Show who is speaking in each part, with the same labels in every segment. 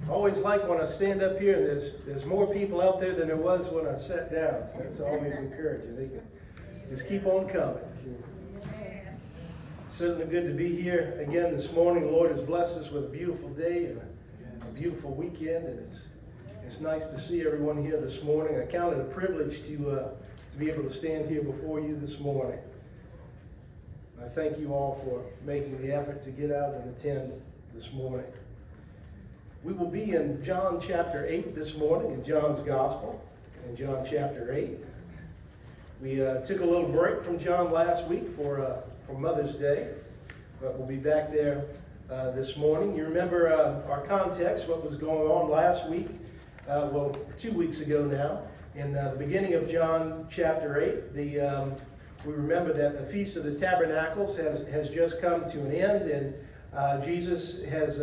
Speaker 1: I always like when I stand up here and there's more people out there than there was when I sat down. So it's always encouraging. They can just keep on coming. Certainly good to be here again this morning. The Lord has blessed us with a beautiful day and a beautiful weekend, and it's nice to see everyone here this morning. I count it a privilege to be able to stand here before you this morning. I thank you all for making the effort to get out and attend this morning. We will be in John chapter 8 this morning, in John's Gospel, in John chapter 8. We took a little break from John last week for Mother's Day, but we'll be back there this morning. You remember our context, what was going on last week, 2 weeks ago now. In the beginning of John chapter 8, we remember that the Feast of the Tabernacles has just come to an end, and Jesus has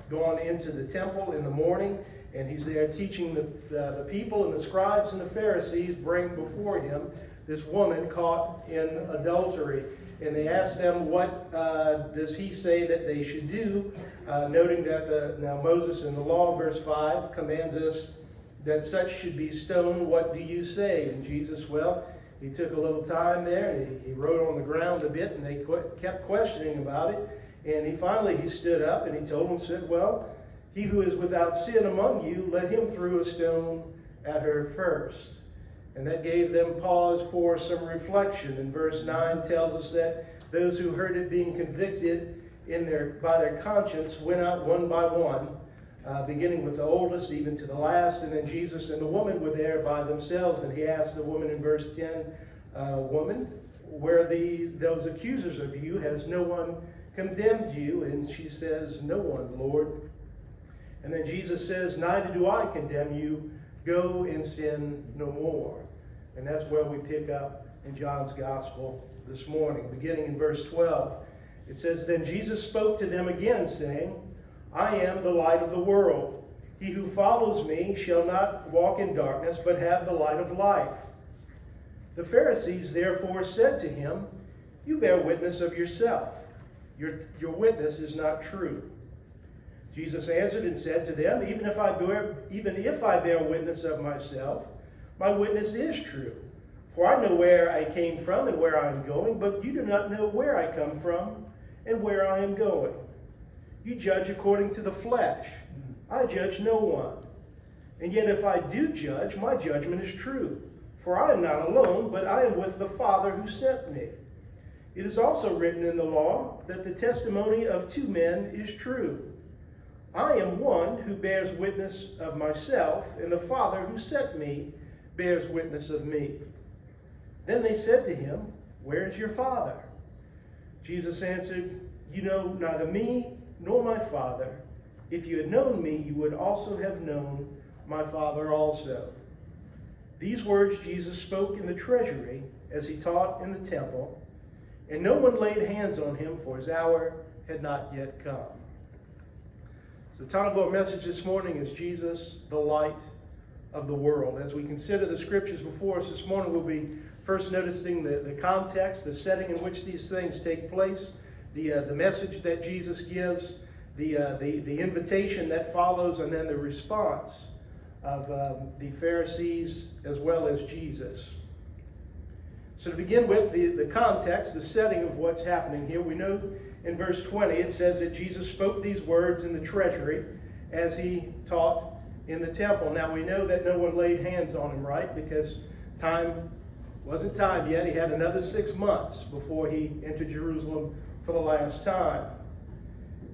Speaker 1: gone into the temple in the morning, and he's there teaching the people, and the scribes and the Pharisees bring before him this woman caught in adultery. And they ask them, what does he say that they should do? Noting that now Moses in the law, verse 5, commands us that such should be stoned. What do you say? And Jesus, well, he took a little time there, and he wrote on the ground a bit, and they kept questioning about it. And he stood up, and he told them, said, well, he who is without sin among you, let him throw a stone at her first. And that gave them pause for some reflection. And verse 9 tells us that those who heard it being convicted by their conscience went out one by one, beginning with the oldest even to the last. And then Jesus and the woman were there by themselves. And he asked the woman in verse 10, woman, where those accusers of you? Has no one condemned you? And she says, no one, Lord. And then Jesus says, neither do I condemn you. Go and sin no more. And that's where we pick up in John's Gospel this morning. Beginning in verse 12, it says, then Jesus spoke to them again, saying, I am the light of the world. He who follows me shall not walk in darkness, but have the light of life. The Pharisees therefore said to him, you bear witness of yourself. Your witness is not true. Jesus answered and said to them, even if I bear witness of myself, my witness is true. For I know where I came from and where I am going, but you do not know where I come from and where I am going. You judge according to the flesh. I judge no one. And yet if I do judge, my judgment is true. For I am not alone, but I am with the Father who sent me. It is also written in the law that the testimony of two men is true. I am one who bears witness of myself, and the Father who sent me bears witness of me. Then they said to him, where is your Father? Jesus answered, you know neither me nor my Father. If you had known me, you would also have known my Father also. These words Jesus spoke in the treasury as he taught in the temple, and no one laid hands on him, for his hour had not yet come. So the title of our message this morning is Jesus, the light of the world. As we consider the scriptures before us this morning, we'll be first noticing the context, the setting in which these things take place, the message that Jesus gives, the invitation that follows, and then the response of the Pharisees as well as Jesus. So to begin with, the context, the setting of what's happening here, we know in verse 20 it says that Jesus spoke these words in the treasury as he taught in the temple. Now we know that no one laid hands on him, right? Because time wasn't time yet. He had another 6 months before he entered Jerusalem for the last time.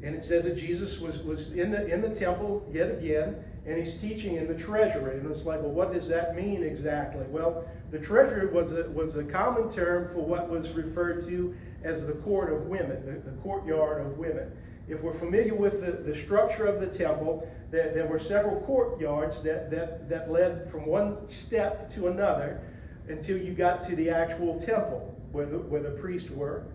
Speaker 1: And it says that Jesus was in the temple yet again, and he's teaching in the treasury. And it's like, well, what does that mean exactly? Well, the treasury was a common term for what was referred to as the court of women, the courtyard of women. If we're familiar with the structure of the temple, there were several courtyards that led from one step to another until you got to the actual temple where the priests were.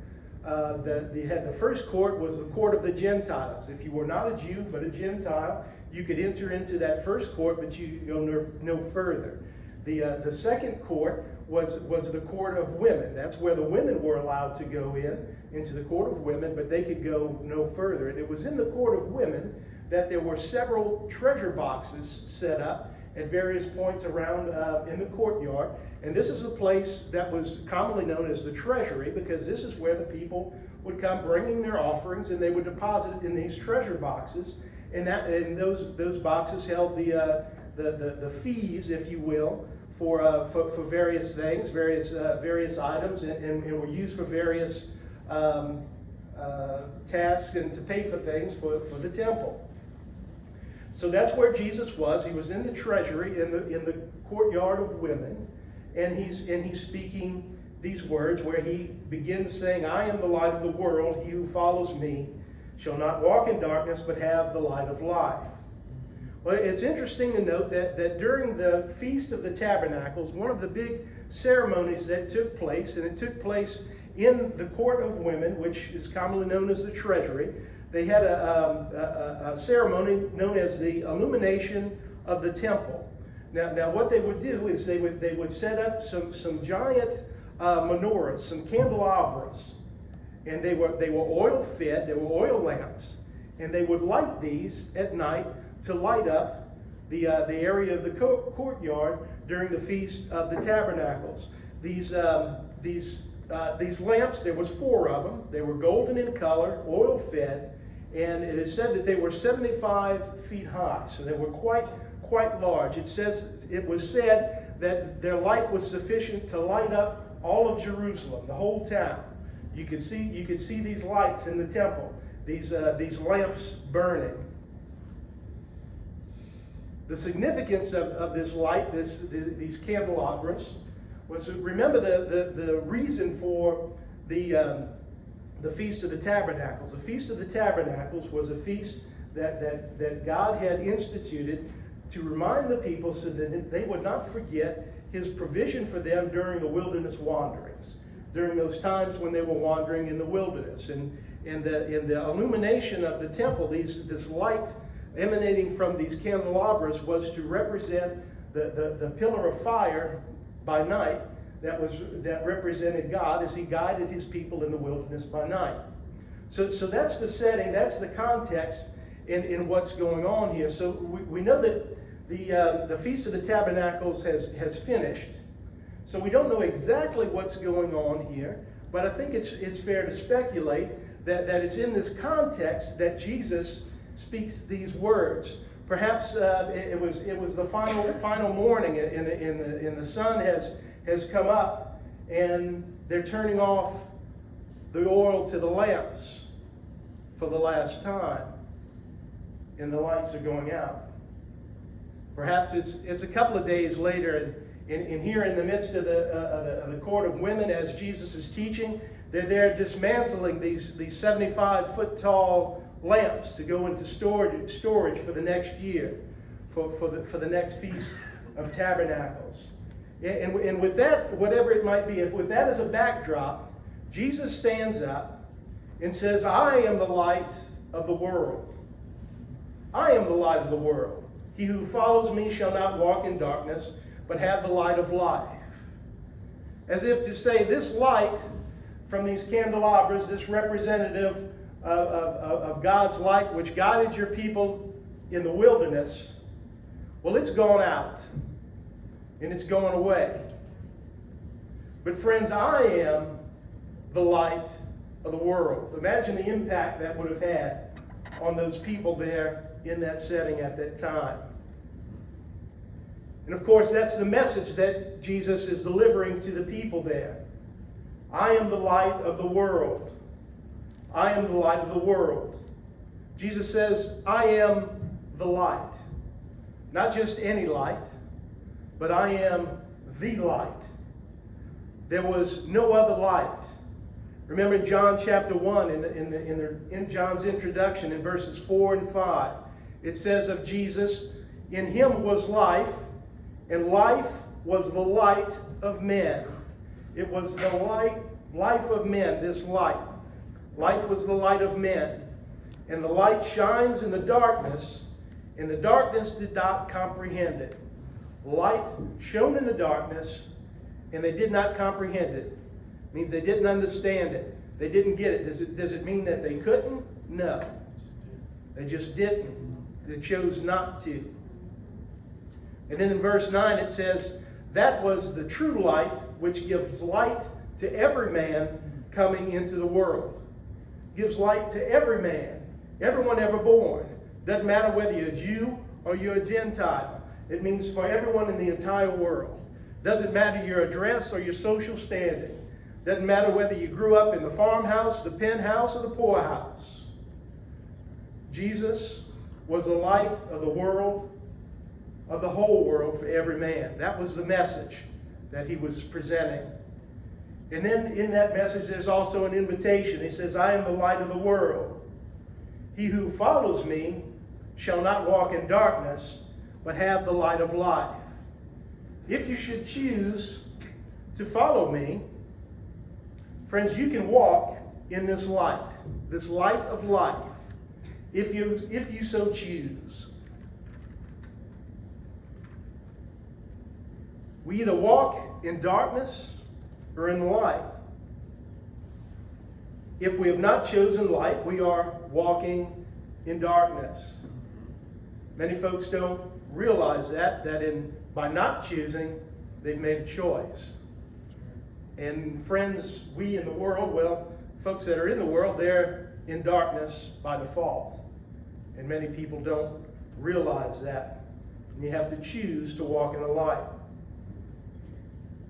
Speaker 1: The first court was the court of the Gentiles. If you were not a Jew but a Gentile, you could enter into that first court, but you go no further. The second court was the court of women. That's where the women were allowed to go into the court of women, but they could go no further. And it was in the court of women that there were several treasure boxes set up at various points around in the courtyard. And this is a place that was commonly known as the treasury, because this is where the people would come bringing their offerings, and they would deposit it in these treasure boxes. And those boxes held the fees, if you will, for various things, various items, and were used for various tasks and to pay for things for the temple. So that's where Jesus was. He was in the treasury, in the courtyard of women, and he's speaking these words where he begins saying, "I am the light of the world. He who follows me shall not walk in darkness, but have the light of life." Well, it's interesting to note that during the Feast of the Tabernacles, one of the big ceremonies that took place, and it took place in the court of women, which is commonly known as the treasury, they had a ceremony known as the illumination of the temple. Now what they would do is they would set up some giant menorahs, some candelabras, and they were oil fed. They were oil lamps, and they would light these at night to light up the area of the courtyard during the Feast of the Tabernacles. These lamps, there was 4 of them. They were golden in color, oil fed, and it is said that they were 75 feet high, so they were quite large. It was said that their light was sufficient to light up all of Jerusalem, the whole town. You could see these lights in the temple, these lamps burning. The significance of this light, these candelabras, was, remember the reason for the Feast of the Tabernacles. The Feast of the Tabernacles was a feast that God had instituted to remind the people so that they would not forget his provision for them during the wilderness wanderings, during those times when they were wandering in the wilderness. And in the illumination of the temple, this light emanating from these candelabras was to represent the pillar of fire by night that represented God as he guided his people in the wilderness by night. So that's the setting, that's the context in what's going on here. So we know that the Feast of the Tabernacles has finished. So we don't know exactly what's going on here, but I think it's fair to speculate that it's in this context that Jesus speaks these words. Perhaps it was the final morning, and the sun has come up, and they're turning off the oil to the lamps for the last time, and the lights are going out. Perhaps it's a couple of days later, and here in the midst of the court of women, as Jesus is teaching, they're there dismantling these 75-foot tall lamps to go into storage for the next year, for the next Feast of Tabernacles. And with that, whatever it might be, with that as a backdrop, Jesus stands up and says, "I am the light of the world. I am the light of the world. He who follows me shall not walk in darkness, but have the light of life." As if to say, this light from these candelabras, this representative of God's light, which guided your people in the wilderness, well, it's gone out, and it's going away. But friends, I am the light of the world. Imagine the impact that would have had on those people there in that setting at that time. And of course, that's the message that Jesus is delivering to the people there. I am the light of the world. I am the light of the world. Jesus says, I am the light. Not just any light, but I am the light. There was no other light. Remember in John chapter 1, in John's introduction, in verses 4 and 5, it says of Jesus, "In him was life, and life was the light of men." It was the life of men, this light. Life was the light of men. And the light shines in the darkness, and the darkness did not comprehend it. Light shone in the darkness, and they did not comprehend it. It means they didn't understand it. They didn't get it. Does it mean that they couldn't? No. They just didn't. that chose not to. And then in verse 9 it says, that was the true light which gives light to every man coming into the world. Gives light to every man, everyone ever born. Doesn't matter whether you're a Jew or you're a Gentile. It means for everyone in the entire world. Doesn't matter your address or your social standing. Doesn't matter whether you grew up in the farmhouse, the penthouse, or the poorhouse. Jesus was the light of the world, of the whole world for every man. That was the message that he was presenting. And then in that message there's also an invitation. He says, I am the light of the world. He who follows me shall not walk in darkness, but have the light of life. If you should choose to follow me, friends, you can walk in this light of life, if you so choose. We either walk in darkness or in the light. If we have not chosen light, we are walking in darkness. Many folks don't realize that by not choosing, they've made a choice. And friends, we in the world, well, folks that are in the world, they're in darkness by default. And many people don't realize that. And you have to choose to walk in the light.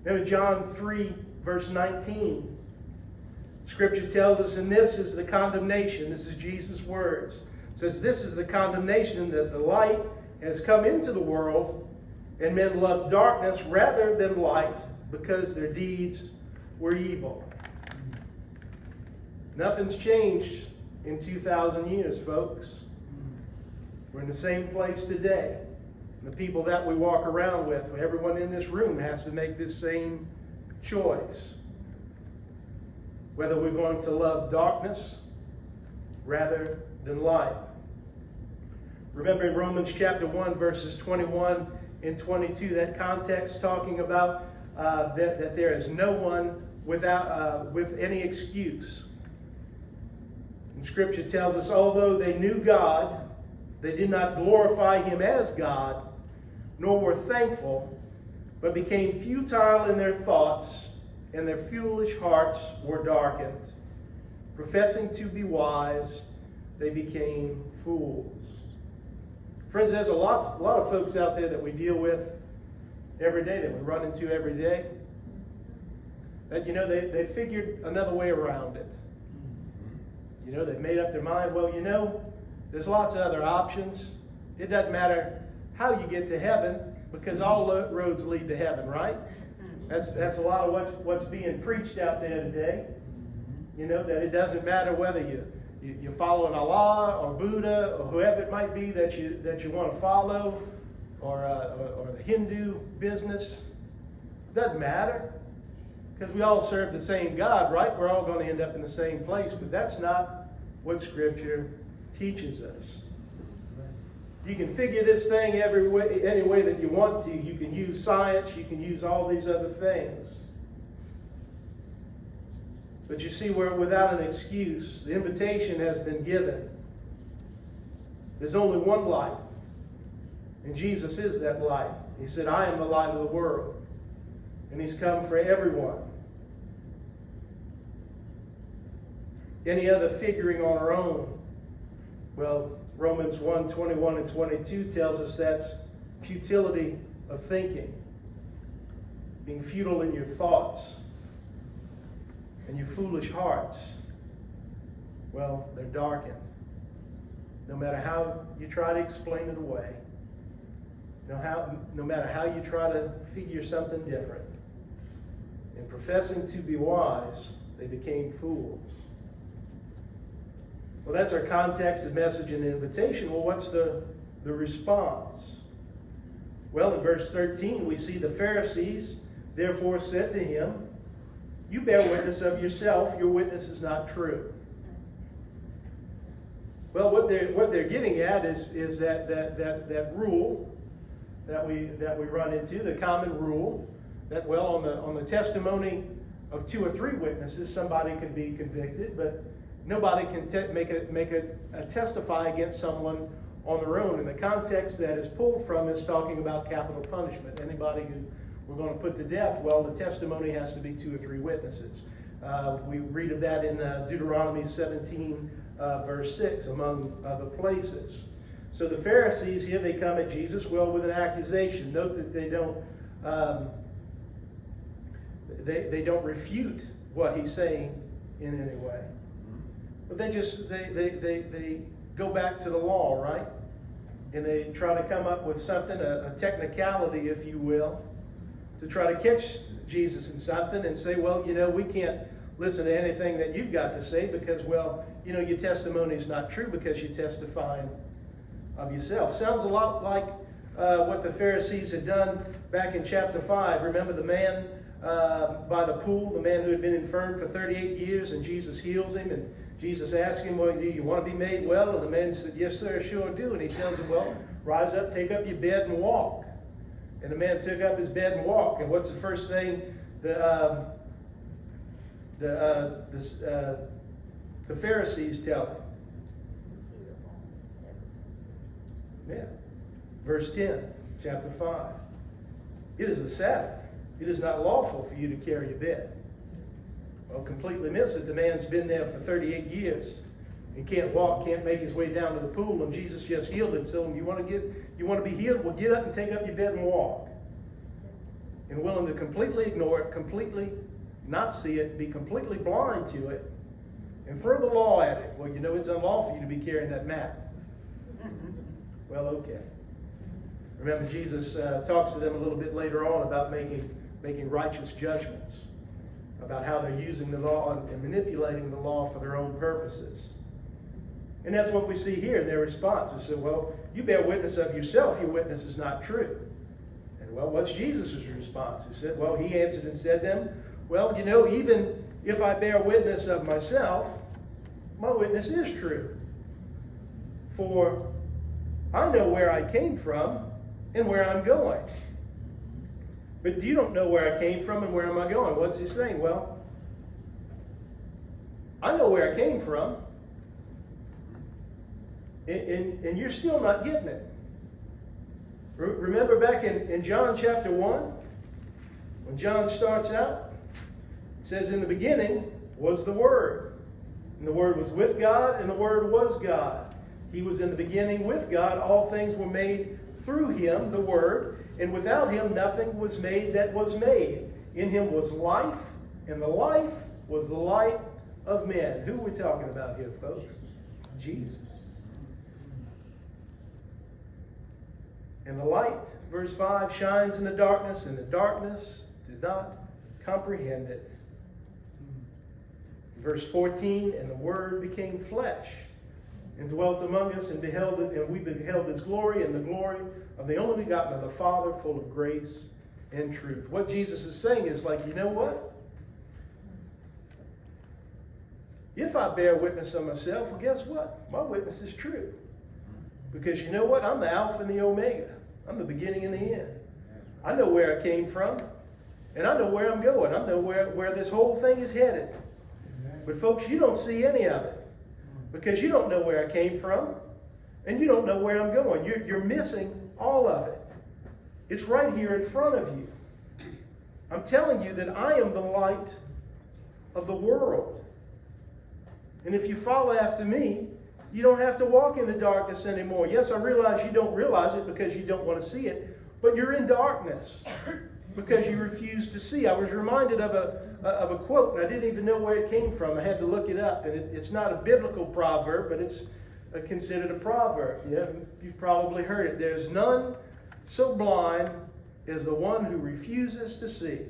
Speaker 1: Remember John 3, verse 19. Scripture tells us, and this is the condemnation. This is Jesus' words. It says, this is the condemnation, that the light has come into the world, and men love darkness rather than light, because their deeds were evil. Nothing's changed in 2,000 years, folks. We're in the same place today. The people that we walk around with, everyone in this room has to make this same choice. Whether we're going to love darkness rather than light. Remember in Romans chapter 1, verses 21 and 22, that context talking about that there is no one with any excuse. And Scripture tells us, although they knew God, they did not glorify Him as God, nor were thankful, but became futile in their thoughts, and their foolish hearts were darkened. Professing to be wise, they became fools. Friends, there's a lot of folks out there that we deal with every day, that we run into every day, that, they figured another way around it. They've made up their mind, well, there's lots of other options. It doesn't matter how you get to heaven, because all roads lead to heaven, right? That's a lot of what's being preached out there today. That it doesn't matter whether you're following Allah or Buddha or whoever it might be that you want to follow, or the Hindu business. It doesn't matter, because we all serve the same God, right? We're all going to end up in the same place, but that's not what Scripture teaches us. You can figure this thing any way that you want to. You can use science. You can use all these other things. But you see, we're without an excuse. The invitation has been given. There's only one light. And Jesus is that light. He said, I am the light of the world. And He's come for everyone. Any other figuring on our own? Well, Romans 1, 21 and 22 tells us that's futility of thinking. Being futile in your thoughts and your foolish hearts. Well, they're darkened. No matter how you try to explain it away. No matter how you try to figure something different. In professing to be wise, they became fools. Well, that's our context, the message, and the invitation. Well, what's the response? Well, in verse 13, we see the Pharisees therefore said to Him, you bear witness of yourself, your witness is not true. Well, what they're getting at is that rule that we run into, the common rule, that, well, on the testimony of 2 or 3 witnesses, somebody could be convicted, but nobody can testify against someone on their own. And the context that is pulled from is talking about capital punishment. Anybody who we're going to put to death, well, the testimony has to be 2 or 3 witnesses. We read of that in Deuteronomy 17, verse 6, among other places. So the Pharisees here, they come at Jesus, well, with an accusation. Note that they don't refute what he's saying in any way. But they go back to the law, right? And they try to come up with something, a technicality, if you will, to try to catch Jesus in something and say, well, we can't listen to anything that you've got to say because, well, your testimony is not true because you're testifying of yourself. Sounds a lot like what the Pharisees had done back in chapter 5. Remember the man by the pool, the man who had been infirm for 38 years, and Jesus heals him, and Jesus asked him, well, do you want to be made well? And the man said, yes, sir, I sure do. And he tells him, well, rise up, take up your bed and walk. And the man took up his bed and walked. And what's the first thing the Pharisees tell him? Yeah. Verse 10, chapter 5. It is the Sabbath. It is not lawful for you to carry your bed. Well, completely miss it. The man's been there for 38 years. He can't walk, can't make his way down to the pool, and Jesus just healed him. So you want to be healed? Well, get up and take up your bed and walk. And willing to completely ignore it, completely not see it, be completely blind to it, and throw the law at it. Well, it's unlawful for you to be carrying that mat. Well, okay. Remember, Jesus talks to them a little bit later on about making righteous judgments, about how they're using the law and manipulating the law for their own purposes. And that's what we see here in their response. They say, well, you bear witness of yourself, your witness is not true. And well, what's Jesus' response? He said, well, he answered and said to them, well, even if I bear witness of myself, my witness is true. For I know where I came from and where I'm going. But you don't know where I came from and where am I going. What's he saying? Well, I know where I came from, and you're still not getting it. Remember back in John chapter 1, when John starts out, it says, in the beginning was the Word. And the Word was with God, and the Word was God. He was in the beginning with God. All things were made through him, the Word, and without him nothing was made that was made. In him was life, and the life was the light of men. Who are we talking about here, folks? Jesus. And the light, verse 5, shines in the darkness, and the darkness did not comprehend it. Verse 14, and the Word became flesh and dwelt among us, and we beheld his glory, and the glory of the only begotten of the Father, full of grace and truth. What Jesus is saying is like, you know what? If I bear witness of myself, well, guess what? My witness is true. Because you know what? I'm the Alpha and the Omega. I'm the beginning and the end. I know where I came from, and I know where I'm going. I know where this whole thing is headed. But folks, you don't see any of it. Because you don't know where I came from, and you don't know where I'm going. You're missing all of it. It's right here in front of you. I'm telling you that I am the light of the world. And if you follow after me, you don't have to walk in the darkness anymore. Yes, I realize you don't realize it because you don't want to see it, but you're in darkness because you refuse to see. I was reminded of a quote, and I didn't even know where it came from. I had to look it up, and it's not a biblical proverb, but it's considered a proverb. Yeah, you've probably heard it. There's none so blind as the one who refuses to see.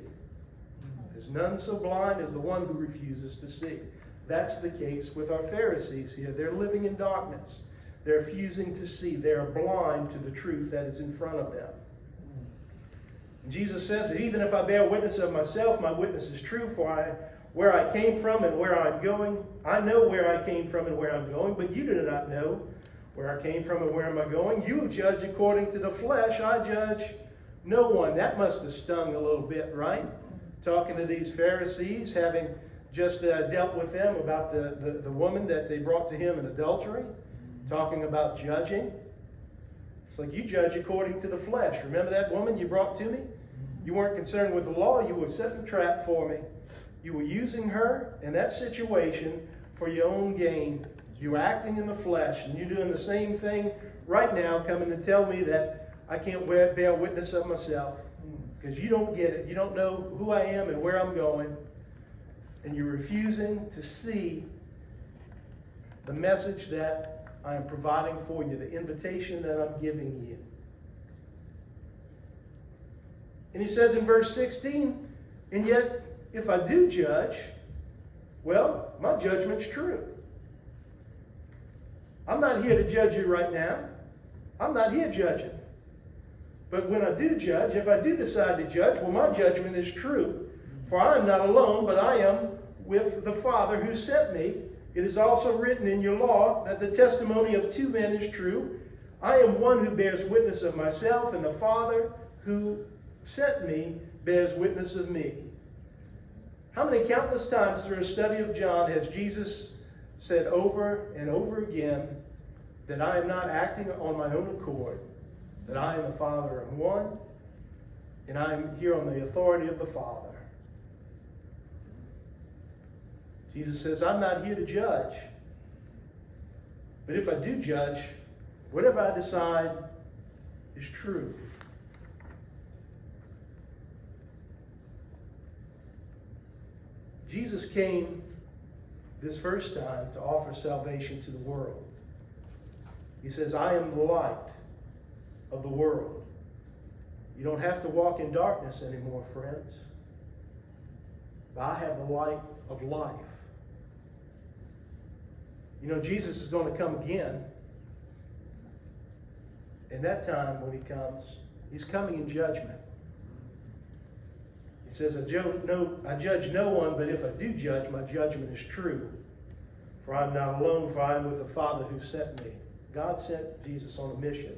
Speaker 1: There's none so blind as the one who refuses to see. That's the case with our Pharisees here. They're living in darkness. They're refusing to see. They're blind to the truth that is in front of them. And Jesus says that even if I bear witness of myself, my witness is true, for where I came from and where I'm going, I know where I came from and where I'm going, but you do not know where I came from and where am I going. You judge according to the flesh. I judge no one. That must have stung a little bit, right? Talking to these Pharisees, having just dealt with them about the woman that they brought to him in adultery, talking about judging. It's like you judge according to the flesh. Remember that woman you brought to me? You weren't concerned with the law. You were setting a trap for me. You were using her in that situation for your own gain. You were acting in the flesh, and you're doing the same thing right now, coming to tell me that I can't bear witness of myself. Because you don't get it. You don't know who I am and where I'm going. And you're refusing to see the message that I am providing for you, the invitation that I'm giving you. And he says in verse 16, and yet if I do judge, well, my judgment's true. I'm not here to judge you right now. I'm not here judging. But when I do judge, if I do decide to judge, well, my judgment is true. For I am not alone, but I am with the Father who sent me. It is also written in your law that the testimony of two men is true. I am one who bears witness of myself, and the Father who sent me bears witness of me. How many countless times through a study of John has Jesus said over and over again that I am not acting on my own accord, that I and the Father are one, and I am here on the authority of the Father. Jesus says, I'm not here to judge. But if I do judge, whatever I decide is true. Jesus came this first time to offer salvation to the world. He says, I am the light of the world. You don't have to walk in darkness anymore, friends. But I have the light of life. You know, Jesus is going to come again. And that time when he comes, he's coming in judgment. He says, I judge no one, but if I do judge, my judgment is true. For I am not alone, for I am with the Father who sent me. God sent Jesus on a mission.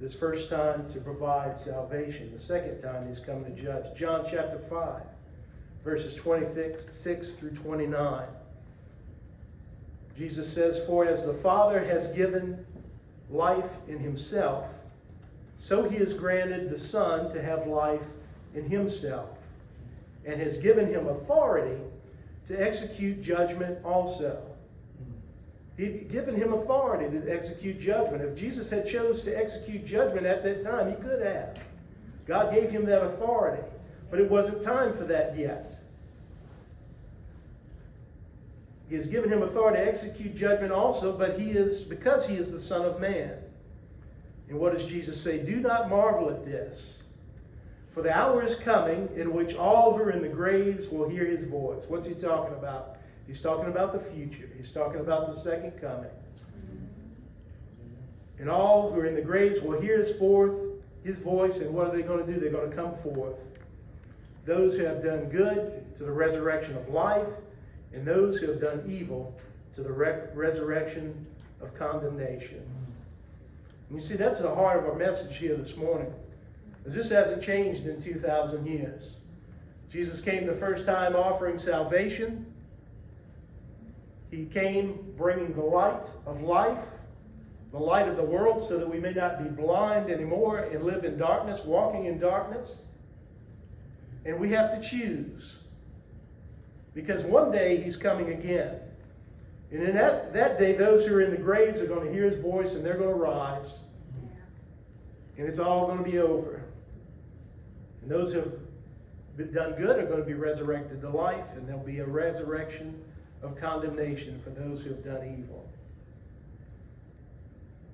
Speaker 1: This first time to provide salvation. The second time he's coming to judge. John chapter 5, verses 26 through 29. Jesus says, for as the Father has given life in himself, so he has granted the Son to have life in himself, and has given him authority to execute judgment also. He'd given him authority to execute judgment. If Jesus had chose to execute judgment at that time, he could have. God gave him that authority. But it wasn't time for that yet. He has given him authority to execute judgment also, but because he is the Son of Man. And what does Jesus say? Do not marvel at this. For the hour is coming in which all who are in the graves will hear his voice. What's he talking about? He's talking about the future. He's talking about the second coming. And all who are in the graves will hear his voice, and what are they going to do? They're going to come forth. Those who have done good to the resurrection of life, and those who have done evil to the resurrection of condemnation. And you see, that's the heart of our message here this morning. Because this hasn't changed in 2,000 years. Jesus came the first time offering salvation. He came bringing the light of life, the light of the world, so that we may not be blind anymore and live in darkness, walking in darkness. And we have to choose. Because one day he's coming again. And in that day, those who are in the graves are going to hear his voice, and they're going to rise. And it's all going to be over. And those who have done good are going to be resurrected to life, and there'll be a resurrection of condemnation for those who have done evil.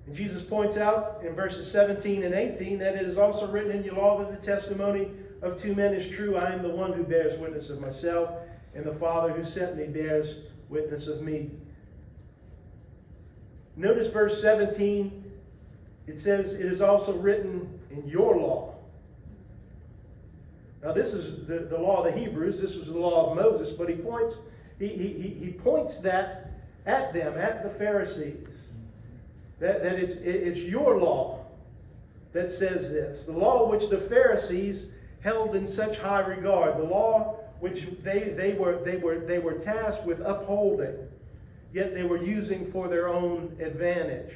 Speaker 1: And Jesus points out in verses 17 and 18 that it is also written in your law that the testimony of two men is true. I am the one who bears witness of myself, and the Father who sent me bears witness of me. Notice verse 17. It says, it is also written in your law. Now this is the law of the Hebrews. This was the law of Moses. But he points that at them, at the Pharisees. That it's your law that says this. The law which the Pharisees held in such high regard. The law which they were tasked with upholding. Yet they were using for their own advantage.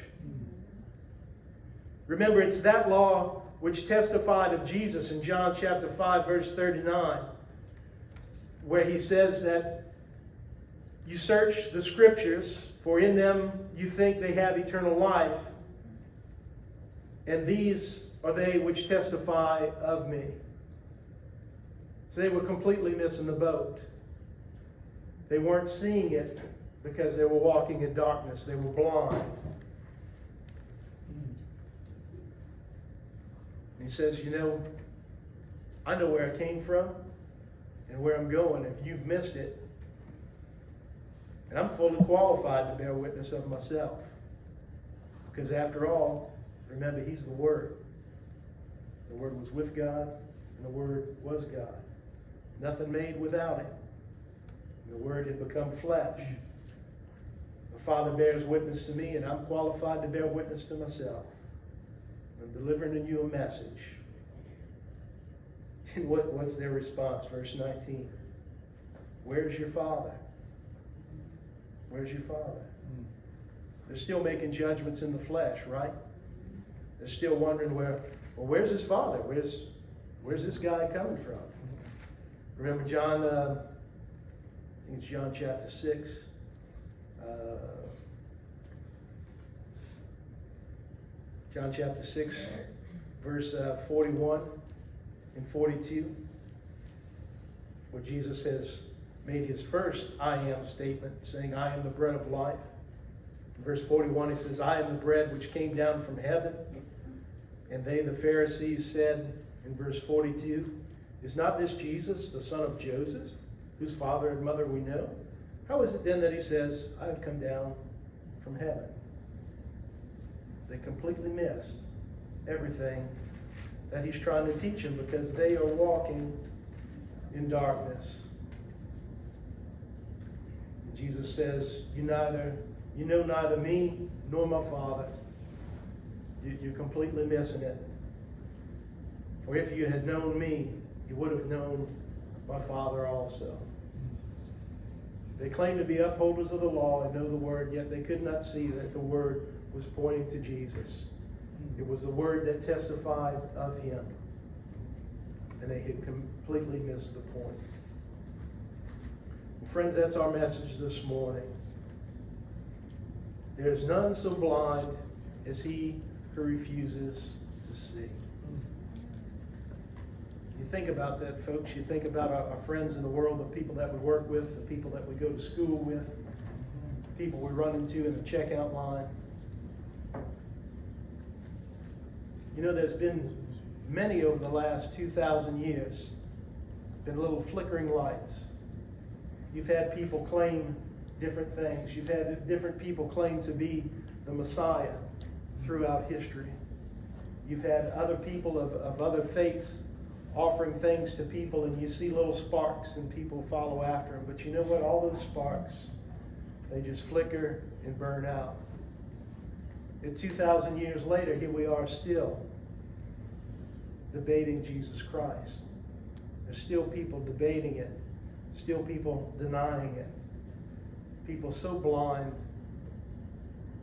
Speaker 1: Remember, it's that law which testified of Jesus in John chapter 5, verse 39, where he says that you search the scriptures, for in them you think they have eternal life, and these are they which testify of me. So they were completely missing the boat. They weren't seeing it because they were walking in darkness. They were blind. And he says, you know, I know where I came from and where I'm going. If you've missed it, and I'm fully qualified to bear witness of myself. Because after all, remember, he's the Word. The Word was with God, and the Word was God. Nothing made without him. And the Word had become flesh. The Father bears witness to me, and I'm qualified to bear witness to myself. I'm delivering to you a message. And what's their response? Verse 19. Where's your Father? Where's your Father? They're still making judgments in the flesh, right? They're still wondering where's his Father? Where's this guy coming from? Remember John, I think it's John chapter 6. John chapter 6, verse 41 and 42, where Jesus has made his first I am statement, saying, I am the bread of life. In verse 41, he says, I am the bread which came down from heaven. And they, the Pharisees, said in verse 42, is not this Jesus, the son of Joseph, whose father and mother we know? How is it then that he says, I have come down from heaven? They completely missed everything that he's trying to teach them because they are walking in darkness. Jesus says, you know neither me nor my Father. You're completely missing it. For if you had known me, you would have known my Father also. They claim to be upholders of the law and know the Word, yet they could not see that the Word was pointing to Jesus. It was the Word that testified of him. And they had completely missed the point. Friends, that's our message this morning. There's none so blind as he who refuses to see. You think about that, folks. You think about our friends in the world, the people that we work with, the people that we go to school with, people we run into in the checkout line. You know, there's been many over the last 2,000 years, been little flickering lights. You've had people claim different things. You've had different people claim to be the Messiah throughout history. You've had other people of other faiths offering things to people, and you see little sparks and people follow after them. But you know what? All those sparks, they just flicker and burn out. And 2,000 years later, here we are still debating Jesus Christ. There's still people debating it. Still people denying it. People so blind,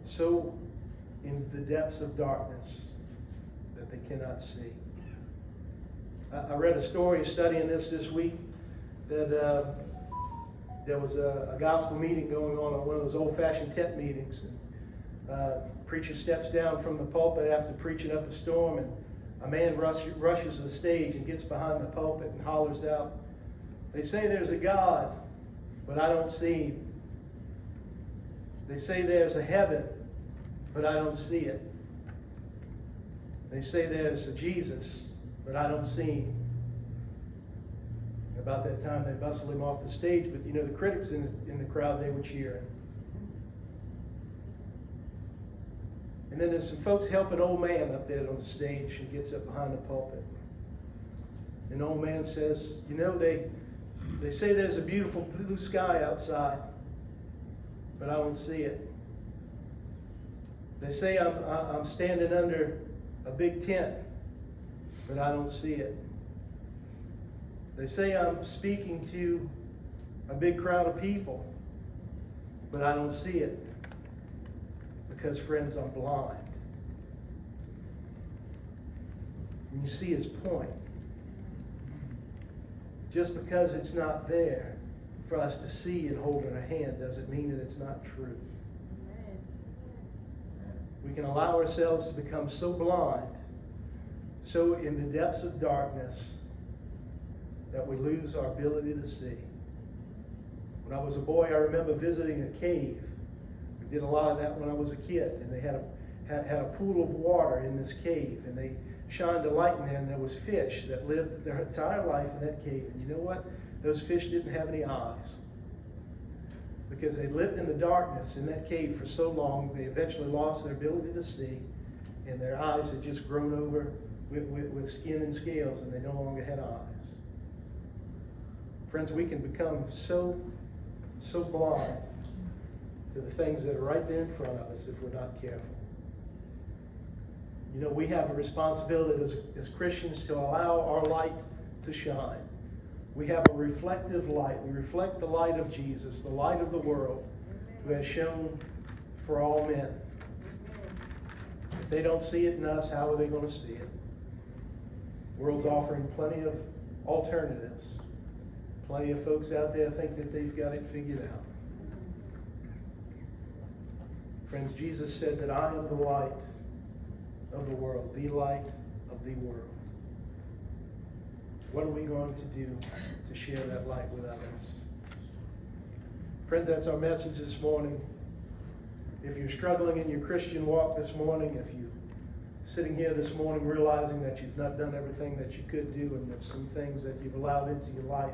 Speaker 1: so in the depths of darkness that they cannot see. I read a story studying this week that there was a gospel meeting going on one of those old-fashioned tent meetings. And preacher steps down from the pulpit after preaching up a storm, and a man rushes the stage and gets behind the pulpit and hollers out, they say there's a God, but I don't see him. They say there's a heaven, but I don't see it. They say there's a Jesus, but I don't see him. About that time, they bustled him off the stage, but you know, the critics in the crowd, they were cheering. And then there's some folks helping an old man up there on the stage who gets up behind the pulpit. And the old man says, you know, they say there's a beautiful blue sky outside, but I don't see it. They say I'm standing under a big tent, but I don't see it. They say I'm speaking to a big crowd of people, but I don't see it. Because, friends, I'm blind. And you see his point. Just because it's not there for us to see and hold in our hand doesn't mean that it's not true. We can allow ourselves to become so blind, so in the depths of darkness, that we lose our ability to see. When I was a boy, I remember visiting a cave. We did a lot of that when I was a kid, and they had a pool of water in this cave, and they shined a light in there, and there was fish that lived their entire life in that cave. And you know what? Those fish didn't have any eyes. Because they lived in the darkness in that cave for so long, they eventually lost their ability to see, and their eyes had just grown over with skin and scales, and they no longer had eyes. Friends, we can become so blind to the things that are right there in front of us if we're not careful. You know, we have a responsibility as Christians to allow our light to shine. We have a reflective light. We reflect the light of Jesus, the light of the world, who has shone for all men. If they don't see it in us, how are they going to see it? The world's offering plenty of alternatives. Plenty of folks out there think that they've got it figured out. Friends, Jesus said that I am the light of the world, the light of the world. What are we going to do to share that light with others? Friends, that's our message this morning. If you're struggling in your Christian walk this morning, if you're sitting here this morning realizing that you've not done everything that you could do, and there's some things that you've allowed into your life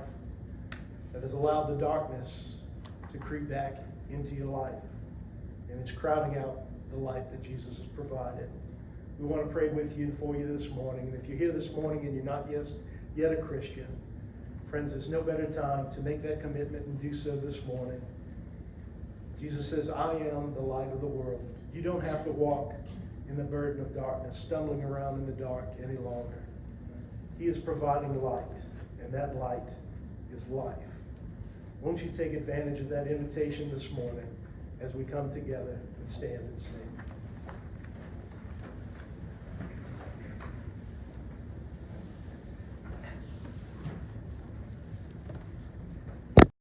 Speaker 1: that has allowed the darkness to creep back into your life, and it's crowding out the light that Jesus has provided, we want to pray with you and for you this morning. And if you're here this morning and you're not yet a Christian, friends, there's no better time to make that commitment and do so this morning. Jesus says, I am the light of the world. You don't have to walk in the burden of darkness, stumbling around in the dark any longer. He is providing light, and that light is life. Won't you take advantage of that invitation this morning as we come together and stand and sing?